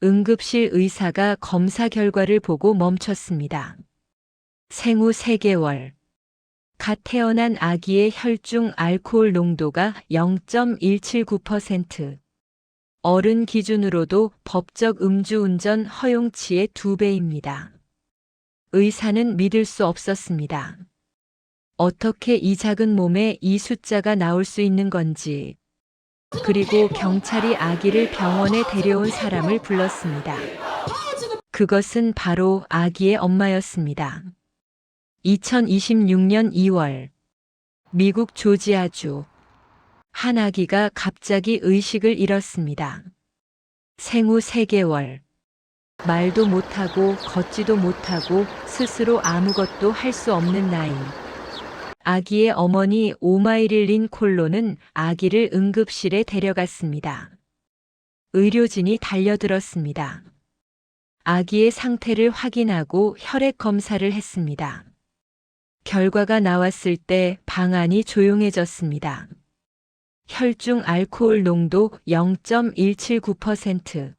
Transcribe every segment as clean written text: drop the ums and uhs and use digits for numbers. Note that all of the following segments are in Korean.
응급실 의사가 검사 결과를 보고 멈췄습니다. 생후 3개월. 갓 태어난 아기의 혈중 알코올 농도가 0.179%. 어른 기준으로도 법적 음주운전 허용치의 2배입니다. 의사는 믿을 수 없었습니다. 어떻게 이 작은 몸에 이 숫자가 나올 수 있는 건지. 그리고 경찰이 아기를 병원에 데려온 사람을 불렀습니다. 그것은 바로 아기의 엄마였습니다. 2026년 2월, 미국 조지아주. 한 아기가 갑자기 의식을 잃었습니다. 생후 3개월. 말도 못하고 걷지도 못하고 스스로 아무것도 할 수 없는 나이. 아기의 어머니 오마이릴린 콜로는 아기를 응급실에 데려갔습니다. 의료진이 달려들었습니다. 아기의 상태를 확인하고 혈액 검사를 했습니다. 결과가 나왔을 때 방 안이 조용해졌습니다. 혈중 알코올 농도 0.179%.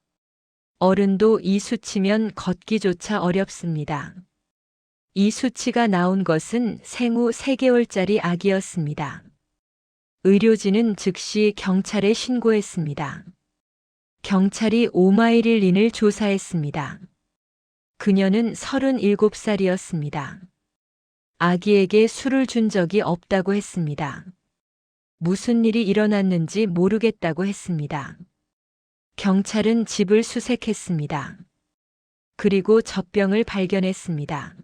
어른도 이 수치면 걷기조차 어렵습니다. 이 수치가 나온 것은 생후 3개월짜리 아기였습니다. 의료진은 즉시 경찰에 신고했습니다. 경찰이 오마이릴린을 조사했습니다. 그녀는 37살이었습니다. 아기에게 술을 준 적이 없다고 했습니다. 무슨 일이 일어났는지 모르겠다고 했습니다. 경찰은 집을 수색했습니다. 그리고 젖병을 발견했습니다.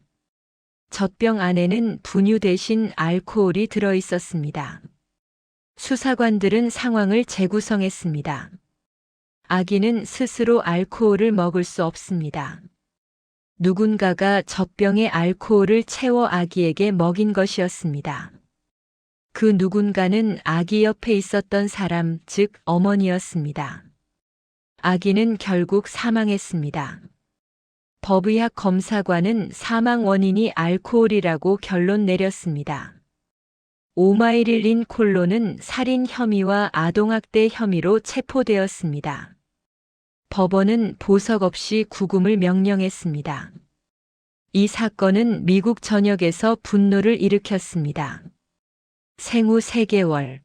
젖병 안에는 분유 대신 알코올이 들어 있었습니다. 수사관들은 상황을 재구성했습니다. 아기는 스스로 알코올을 먹을 수 없습니다. 누군가가 젖병에 알코올을 채워 아기에게 먹인 것이었습니다. 그 누군가는 아기 옆에 있었던 사람, 즉 어머니였습니다. 아기는 결국 사망했습니다. 법의학 검사관은 사망 원인이 알코올이라고 결론 내렸습니다. 오마이릴린 콜로는 살인 혐의와 아동학대 혐의로 체포되었습니다. 법원은 보석 없이 구금을 명령했습니다. 이 사건은 미국 전역에서 분노를 일으켰습니다. 생후 3개월.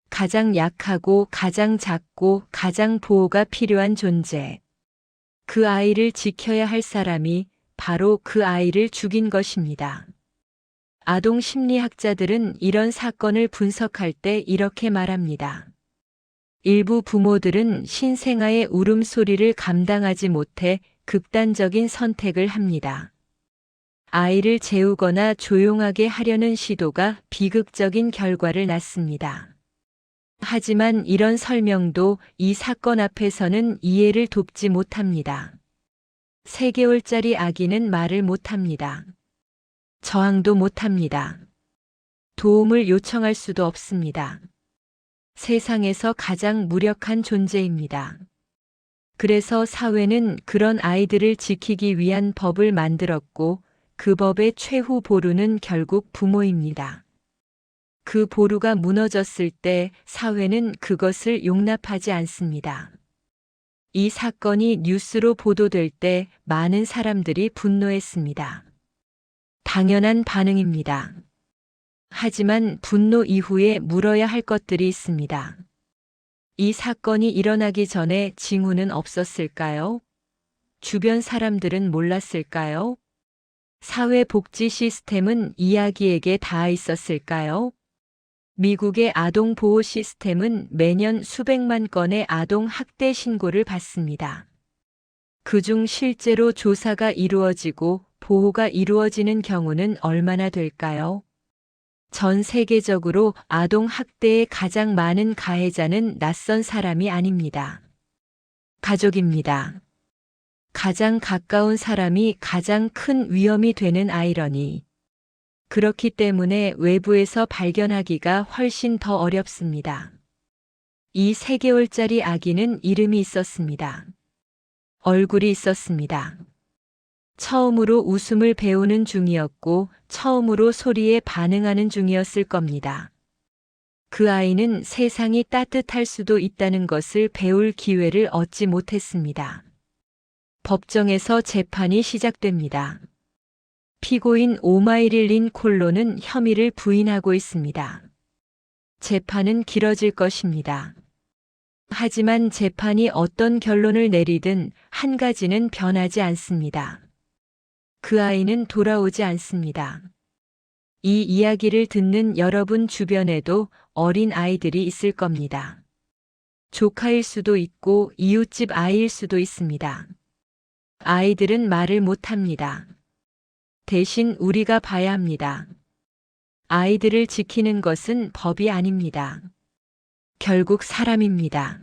가장 약하고 가장 작고 가장 보호가 필요한 존재. 그 아이를 지켜야 할 사람이 바로 그 아이를 죽인 것입니다. 아동 심리학자들은 이런 사건을 분석할 때 이렇게 말합니다. 일부 부모들은 신생아의 울음소리를 감당하지 못해 극단적인 선택을 합니다. 아이를 재우거나 조용하게 하려는 시도가 비극적인 결과를 낳습니다. 하지만 이런 설명도 이 사건 앞에서는 이해를 돕지 못합니다. 3개월짜리 아기는 말을 못합니다. 저항도 못합니다. 도움을 요청할 수도 없습니다. 세상에서 가장 무력한 존재입니다. 그래서 사회는 그런 아이들을 지키기 위한 법을 만들었고 그 법의 최후 보루는 결국 부모입니다. 그 보루가 무너졌을 때 사회는 그것을 용납하지 않습니다. 이 사건이 뉴스로 보도될 때 많은 사람들이 분노했습니다. 당연한 반응입니다. 하지만 분노 이후에 물어야 할 것들이 있습니다. 이 사건이 일어나기 전에 징후는 없었을까요? 주변 사람들은 몰랐을까요? 사회복지 시스템은 이야기에게 닿아 있었을까요? 미국의 아동보호 시스템은 매년 수백만 건의 아동 학대 신고를 받습니다. 그중 실제로 조사가 이루어지고 보호가 이루어지는 경우는 얼마나 될까요? 전 세계적으로 아동 학대의 가장 많은 가해자는 낯선 사람이 아닙니다. 가족입니다. 가장 가까운 사람이 가장 큰 위험이 되는 아이러니. 그렇기 때문에 외부에서 발견하기가 훨씬 더 어렵습니다. 이 3개월짜리 아기는 이름이 있었습니다. 얼굴이 있었습니다. 처음으로 웃음을 배우는 중이었고 처음으로 소리에 반응하는 중이었을 겁니다. 그 아이는 세상이 따뜻할 수도 있다는 것을 배울 기회를 얻지 못했습니다. 법정에서 재판이 시작됩니다. 피고인 오마이릴 콜로는 혐의를 부인하고 있습니다. 재판은 길어질 것입니다. 하지만 재판이 어떤 결론을 내리든 한 가지는 변하지 않습니다. 그 아이는 돌아오지 않습니다. 이 이야기를 듣는 여러분 주변에도 어린 아이들이 있을 겁니다. 조카일 수도 있고 이웃집 아이일 수도 있습니다. 아이들은 말을 못합니다. 대신 우리가 봐야 합니다. 아이들을 지키는 것은 법이 아닙니다. 결국 사람입니다.